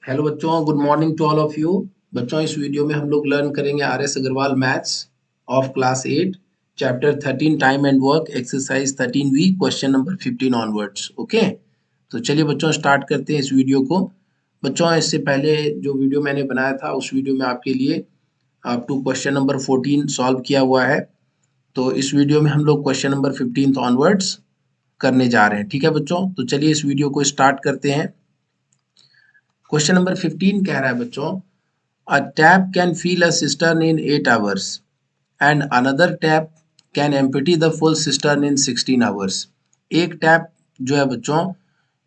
Hello बच्चों, good morning to all of you. बच्चों, इस वीडियो में हम लोग लर्न करेंगे R S. Agarwal maths of class 8 chapter 13 time and work exercise 13 B question number 15 onwards. Okay, तो चलिए बच्चों स्टार्ट करते हैं इस वीडियो को। बच्चों, इससे पहले जो वीडियो मैंने बनाया था उस वीडियो में आपके लिए up to question number 14 solve किया हुआ है। तो इस वीडियो में हम लोग क्वेश्चन नंबर 15 ऑनवर्ड्स करने जा रहे हैं। ठीक है बच्चों, तो चलिए इस वीडियो को स्टार्ट करते हैं। क्वेश्चन नंबर 15 कह रहा है बच्चों, a tap can fill a cistern in 8 hours and another tap can empty the full cistern in 16 hours। एक टैप जो है बच्चों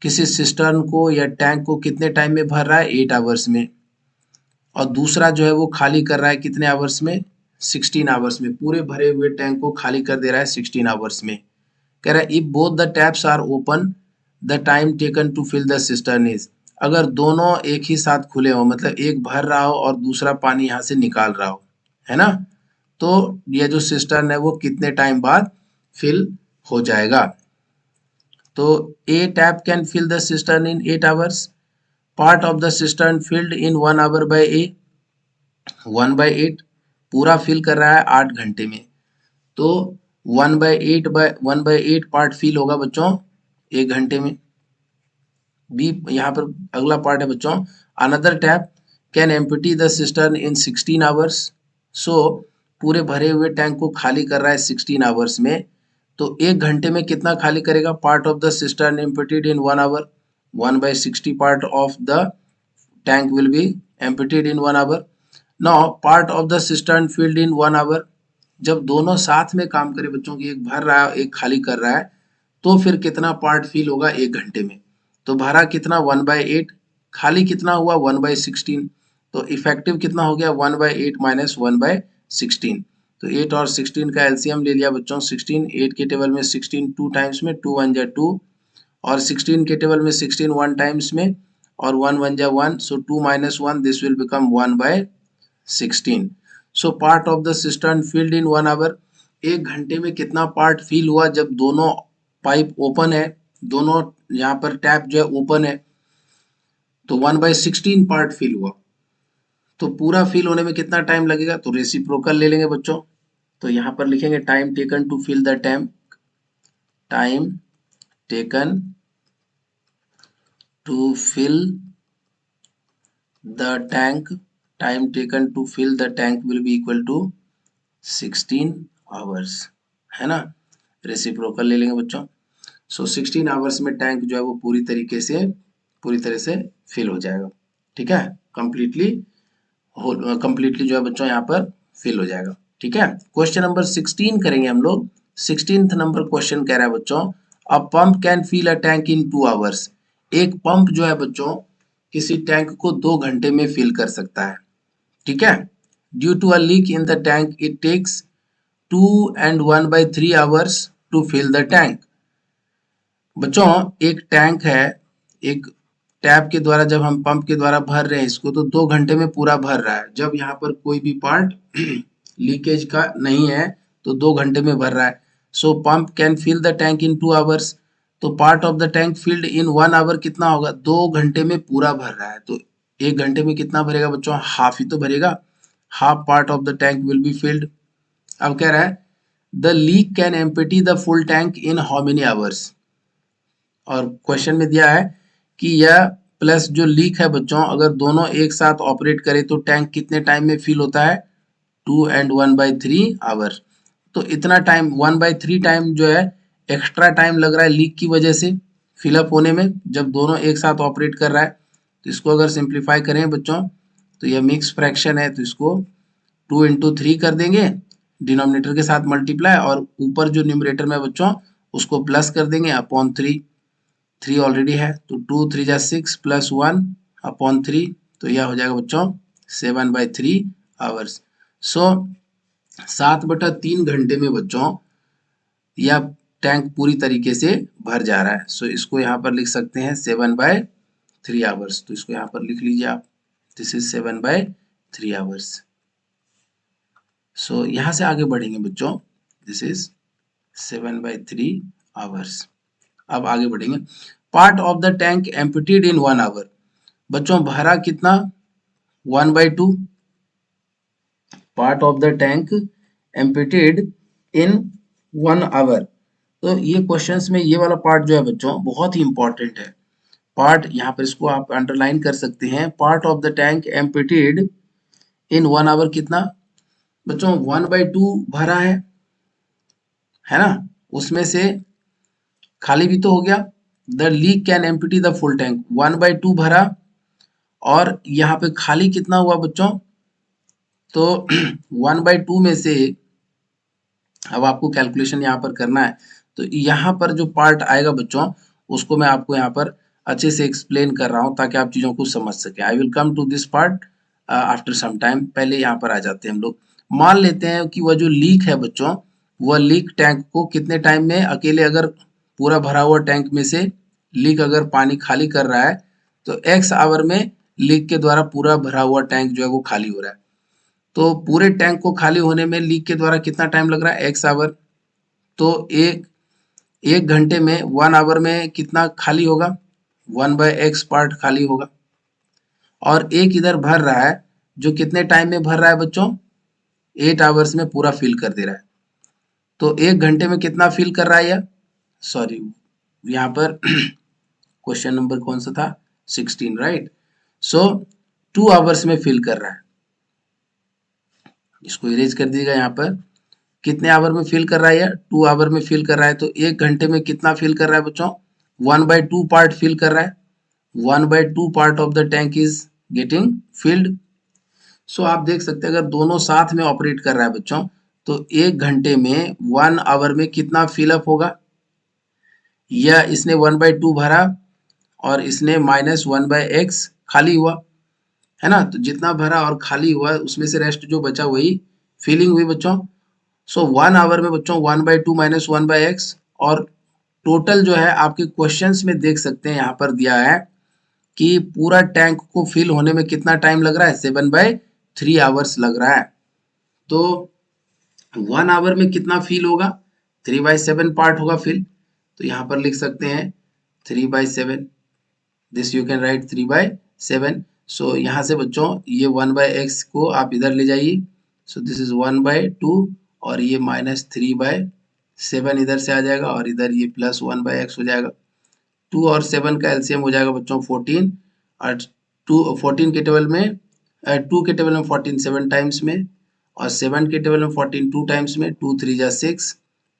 किसी सिस्टर्न को या टैंक को कितने टाइम में भर रहा है 8 आवर्स में, और दूसरा जो है वो खाली कर रहा है कितने आवर्स में 16 आवर्स में। पूरे भरे हुए टैंक को खाली कर दे रहा है 16 आवर्स में। कह रहा है if both the taps are open the time taken to fill the cistern is. अगर दोनों एक ही साथ खुले हो, मतलब एक भर रहा हो और दूसरा पानी यहाँ से निकाल रहा हो, है ना, तो ये जो सिस्टर्न है वो कितने टाइम बाद फिल हो जाएगा। तो a tap can fill the cistern in 8 hours, part of the cistern filled in 1 hour by a, 1/8 पूरा फिल कर रहा है 8 घंटे में। तो 1/8 पार्ट फिल होगा बच्चों 1 घंटे में। बी यहाँ पर अगला पार्ट है बच्चों, another tap can empty the cistern in 16 hours. So पूरे भरे हुए टैंक को खाली कर रहा है 16 आवर्स में। तो 1 घंटे में कितना खाली करेगा, part of the cistern emptied in 1 hour, 1/60 part of the tank will be emptied in 1 hour. Now part of the cistern filled in 1 hour. जब दोनों साथ में काम करे बच्चों की, एक भर रहा है एक खाली कर रहा है, तो फिर कितना पार्ट फिल होगा 1 घंटे में। तो भरा कितना 1/8, खाली कितना हुआ 1/16। तो इफेक्टिव कितना हो गया 1/8 माइनस 1/16। तो 8 और 16 का एलसीएम ले लिया बच्चों 16, 8 के टेबल में 16 टू टाइम्स में, 2 1 जा 2, और 16 के टेबल में 16 1 टाइम्स में, और 1 1 जा 1, so 2 minus 1 this will become 1/16। So part of the cistern filled in 1 hour, 1 घंटे में कितना पार्ट फिल हुआ जब दोनों पाइप ओपन है, दोनों यहाँ पर टैप जो है ओपन है, तो 1/16 पार्ट फिल हुआ। तो पूरा फिल होने में कितना टाइम लगेगा, तो रेसिप्रोकल ले लेंगे बच्चों। तो यहाँ पर लिखेंगे time taken to fill the tank, time taken to fill the tank, time taken to fill the tank will be equal to 16 hours, है ना। रेसिप्रोकल ले लेंगे बच्चों। सो 16 आवर्स में टैंक जो है वो पूरी तरह से फिल हो जाएगा। ठीक है, कंप्लीटली जो है बच्चों यहाँ पर फिल हो जाएगा। ठीक है, क्वेश्चन नंबर 16 करेंगे हम लोग। 16th नंबर क्वेश्चन कह रहा है बच्चों, a pump can fill a tank in 2 hours. एक पंप जो है बच्चों किसी टैंक को 2 घंटे में फिल कर सकता है। ठीक है, due to a leak in the tank it takes 2 and 1/3 hours to fill the tank। बच्चों एक टैंक है, एक टैप के द्वारा जब हम पंप के द्वारा भर रहे हैं इसको, तो 2 घंटे में पूरा भर रहा है। जब यहाँ पर कोई भी पार्ट लीकेज का नहीं है तो 2 घंटे में भर रहा है। So pump can fill the tank in 2 hours. तो part of the tank filled in 1 hour कितना होगा, 2 घंटे में पूरा भर रहा है। तो 1 घंटे में कितना भरेगा बच्चों, हाफ ही तो भरेगा, half part of the tank will be field. अब कह रहा है the leak can empty the full tank in how many hours. और क्वेश्चन में दिया है कि यह प्लस जो लीक है बच्चों, अगर दोनों एक साथ ऑपरेट करें तो टैंक कितने टाइम में फिल होता है, 2 and 1/3 आवर। तो इतना टाइम 1/3 टाइम जो है एक्स्ट्रा टाइम लग रहा है लीक की वजह से फिलअप होने में, जब दोनों एक साथ ऑपरेट कर रहा है। तो इसको अगर सिंप्लीफाई करें बच्चों, तो यह मिक्स फ्रैक्शन है, तो इसको 2 into 3 कर देंगे, डिनोमिनेटर के साथ मल्टीप्लाई, और ऊपर जो न्यूमरेटर में बच्चों उसको प्लस कर देंगे अपॉन 3, 3 ऑलरेडी है, तो 2 3 जा 6 प्लस 1 अपॉन 3, तो यह हो जाएगा बच्चों 7/3 आवर्स। सो 7/3 घंटे में बच्चों यह टैंक पूरी तरीके से भर जा रहा है। सो इसको यहाँ पर लिख सकते हैं 7/3 आवर्स। तो इसको यहाँ पर लिख लीजिए आप, दिस इज 7/3 आवर्स। सो यहाँ से आगे बढ़ेंगे बच्चों, दिस इज 7/3 आवर्स। अब आगे बढ़ेंगे, part of the tank emptied in 1 hour. बच्चों भरा कितना 1/2 part of the tank emptied in 1 hour. तो ये क्वेश्चंस में ये वाला पार्ट जो है बच्चों बहुत ही इंपॉर्टेंट है। पार्ट यहाँ पर इसको आप अंडरलाइन कर सकते हैं। Part of the tank emptied in 1 hour कितना बच्चों 1/2 भरा है ना, उसमें से खाली भी तो हो गया। The leak can empty the full tank 1/2 भरा और यहाँ पे खाली कितना हुआ बच्चों, तो 1/2 में से अब आपको कैलकुलेशन यहाँ पर करना है। तो यहाँ पर जो पार्ट आएगा बच्चों उसको मैं आपको यहाँ पर अच्छे से एक्सप्लेन कर रहा हूँ ताकि आप चीजों को समझ सके। I will come to this part after some time. पहले यहाँ पर आ जाते हैं हम लोग। मान लेते हैं कि वह जो लीक है बच्चों, वह लीक टैंक को कितने टाइम में अकेले, अगर पूरा भरा हुआ टैंक में से लीक अगर पानी खाली कर रहा है तो x आवर में लीक के द्वारा पूरा भरा हुआ टैंक जो है वो खाली हो रहा है। तो पूरे टैंक को खाली होने में लीक के द्वारा कितना टाइम लग रहा है, x आवर। तो एक घंटे में 1 आवर में कितना खाली होगा, 1/x पार्ट खाली होगा। और एक इधर भर रहा है जो कितने टाइम में भर रहा है बच्चों, 8 आवर्स में पूरा फिल कर दे रहा है। तो एक घंटे में कितना फिल कर रहा है यह, सॉरी यहाँ पर क्वेश्चन नंबर कौन सा था, 16 राइट। सो 2 आवर्स में फिल कर रहा है। इसको इरेज कर दीजिएगा। यहाँ पर कितने आवर में फिल कर रहा है यह, 2 आवर में फिल कर रहा है। तो एक घंटे में कितना फिल कर रहा है बच्चों, 1/2 पार्ट फिल कर रहा है। 1/2 part of the tank is getting filled. So आप देख सकते हैं अगर दोनों साथ में ऑपरेट कर रहा है बच्चों तो एक घंटे में 1 आवर में कितना फिलअप होगा, या इसने 1/2 भरा और इसने -1/x खाली हुआ है ना। तो जितना भरा और खाली हुआ उसमें से रेस्ट जो बचा वही फिलिंग हुई बच्चों। सो 1 आवर में बच्चों 1/2 - 1/x। और टोटल जो है आपके क्वेश्चंस में देख सकते हैं यहाँ पर दिया है कि पूरा टैंक को फिल होने में कितना टाइम लग रहा है, 7/3 आवर्स लग रहा है। तो 1 आवर में कितना फिल होगा, 3/7 पार्ट होगा फिल। तो यहाँ पर लिख सकते हैं 3/7, दिस यू कैन राइट 3/7। सो यहाँ से बच्चों ये 1/x को आप इधर ले जाइए। सो दिस इज 1/2 और ये -3/7 इधर से आ जाएगा और इधर ये +1/x हो जाएगा। 2 और 7 का एलसीएम हो जाएगा बच्चों 14 और 14 के टेबल में 2 के टेबल में 14 7 टाइम्स में और 7 के टेबल में 14 2 टाइम्स में, 2 3 जा 6,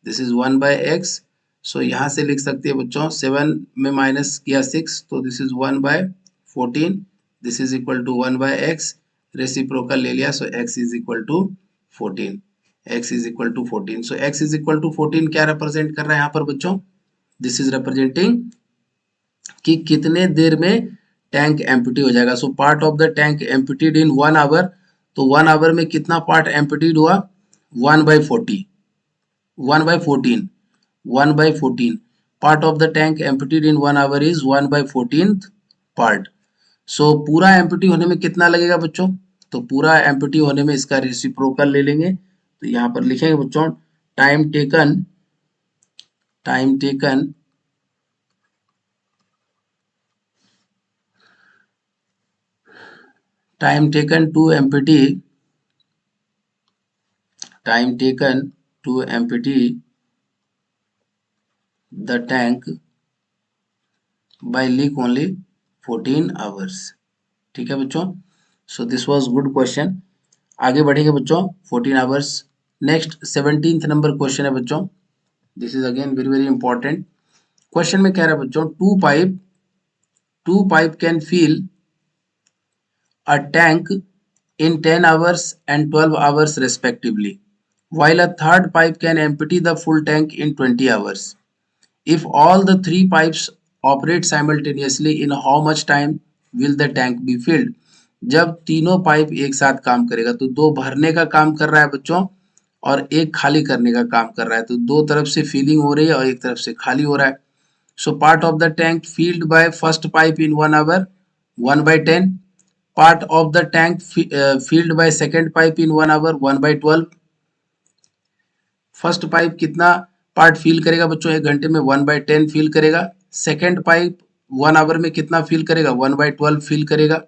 दिस इज 1/x। सो यहाँ से लिख सकते हैं बच्चों 7 में माइनस किया 6 तो this is 1/14, this is equal to 1/x। Reciprocal ले लिया so x is equal to 14, x is equal to 14। So x is equal to 14 क्या रिप्रेजेंट कर रहा है यहाँ पर बच्चों, दिस इज रिप्रेजेंटिंग कि कितने देर में टैंक एम्प्टी हो जाएगा। So part of the tank emptied in 1 hour. तो 1 आवर में कितना पार्ट एम्प्टीड हुआ, 1/40, 1/14, 1/14 part of the tank emptied in 1 hour is 1/14 part. So पूरा एम्प्टी होने में कितना लगेगा बच्चों, तो पूरा एम्प्टी होने में इसका रेसिप्रोकल ले लेंगे। तो यहाँ पर लिखेंगे बच्चों time taken, time taken time taken to empty, time taken to empty the tank by leak only 14 hours। ठीक है बच्चों। So this was good question. आगे बढ़ेंगे बच्चों 14 hours. Next 17th number question है बच्चों, this is again very very important. Question में कह रहा है बच्चों two pipe can fill a tank in 10 hours and 12 hours respectively, while a third pipe can empty the full tank in 20 hours. If all the three pipes operate simultaneously, in how much time will the tank be filled? जब तीनों pipe एक साथ काम करेगा तो दो भरने का काम कर रहा है बच्चों और एक खाली करने का काम कर रहा है। तो दो तरफ से फिलिंग हो रही है और एक तरफ से खाली हो रहा है। सो part of the tank filled by first pipe in 1 hour 1/10, part of the tank filled by second pipe in 1 hour 1/12। First pipe कितना पार्ट फिल करेगा बच्चों एक घंटे में, 1/10 फिल करेगा। सेकेंड पाइप 1 आवर में कितना फिल करेगा, 1/12 फिल करेगा।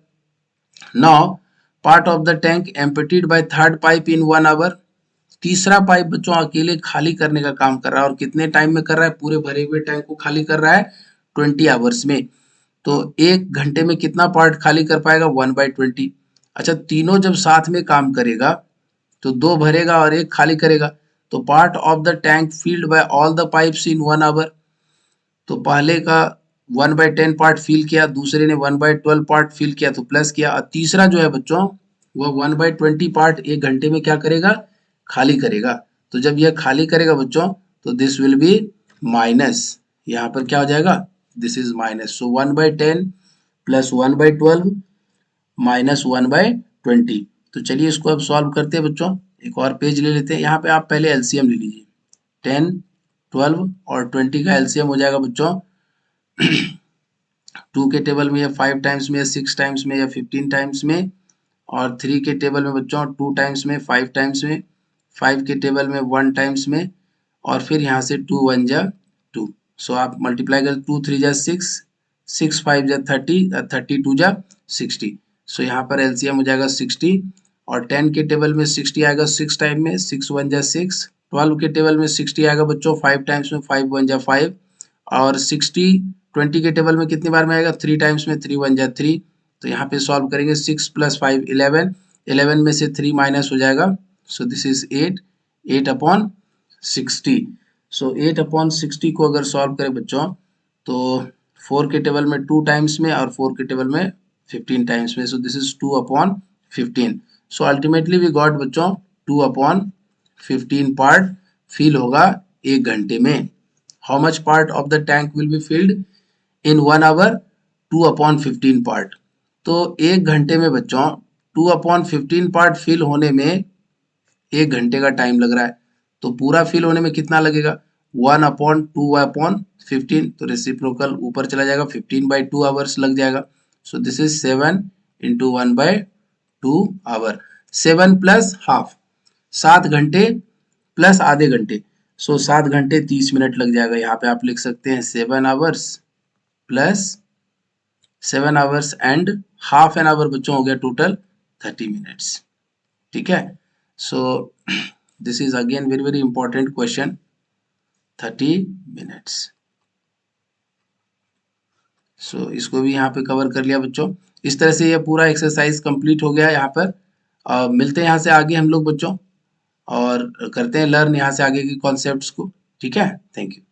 Now part of the tank emptied by third pipe in 1 hour, तीसरा पाइप बच्चों अकेले खाली करने का काम कर रहा है, और कितने टाइम में कर रहा है, पूरे भरे हुए टैंक को खाली कर रहा है 20 आवर्स में। तो 1 घंटे में कितना पार्ट खाली कर पाएगा, 1/20। अच्छा, तीनों जब साथ में काम करेगा तो 2 भरेगा और 1 खाली करेगा, तो part of the tank filled by all the pipes in 1 hour, तो पहले का 1/10 पार्ट फिल किया, दूसरे ने 1/12 पार्ट फिल किया तो प्लस किया, और तीसरा जो है बच्चों वह 1/20 पार्ट 1 घंटे में क्या करेगा, खाली करेगा। तो जब यह खाली करेगा बच्चों तो दिस विल बी माइनस, यहाँ पर क्या हो जाएगा, this is minus. So 1/10 plus 1/12 minus 1/20। तो चलिए इसको अब सॉल्व करते हैं बच्चों, एक और पेज ले लेते हैं। यहाँ पे आप पहले एलसीएम ले लीजिए, 10, 12 और 20 का एलसीएम हो जाएगा बच्चों 2 के टेबल में या 5 टाइम्स में या 6 टाइम्स में या 15 टाइम्स में, और 3 के टेबल में बच्चों 2 टाइम्स में, 5 टाइम्स में, 5 के टेबल में 1 टाइम्स में, और फिर यहाँ से 2 1 जा 2। सो आप मल्टीप्लाई कर 2 3 जा 6, 6 5 जा 30, 30 2 जा 60। सो यहाँ पर एलसीएम हो जाएगा 60, और 10 के टेबल में 60 आएगा 6 टाइम में, 6 1 जा 6। 12 के टेबल में 60 आएगा बच्चों 5 टाइम्स में, 5 1 जा 5, और 60 20 के टेबल में कितनी बार में आएगा, 3 टाइम्स में, 3 1 जा 3। तो यहाँ पे सॉल्व करेंगे 6 + 5 11, 11 में से 3 माइनस हो जाएगा, सो दिस इज 8, 8/60। सो 8/60 को अगर सॉल्व करें बच्चों तो 4 के टेबल में 2 टाइम्स में और 4 के टेबल में 15 टाइम्स में, so this is 2/15। So ultimately we got बच्चों 2/15 पार्ट फिल होगा 1 घंटे में। How much part of the tank will be filled in 1 hour, 2/15 part. तो 1 घंटे में बच्चों 2/15 पार्ट फिल होने में 1 घंटे का टाइम लग रहा है, तो पूरा फिल होने में कितना लगेगा, 1/2/15, तो रेसिप्रोकल ऊपर चला जाएगा, 15/2 आवर्स लग जाएगा। So this is 7 × 1/2 hour, 7 + half, 7 घंटे प्लस आधे घंटे, सो 7 घंटे 30 मिनट लग जाएगा। यहाँ पे आप लिख सकते हैं 7 hours plus 7 hours and half an hour बच्चों हो गया टोटल 30 मिनट्स। ठीक है, so this is again very very important question, 30 minutes. So इसको भी यहाँ पे कवर कर लिया बच्चों। इस तरह से ये पूरा एक्सरसाइज कंप्लीट हो गया यहाँ पर। मिलते हैं यहाँ से आगे हम लोग बच्चों, और करते हैं लर्न यहाँ से आगे की कॉन्सेप्ट्स को। ठीक है, थैंक यू।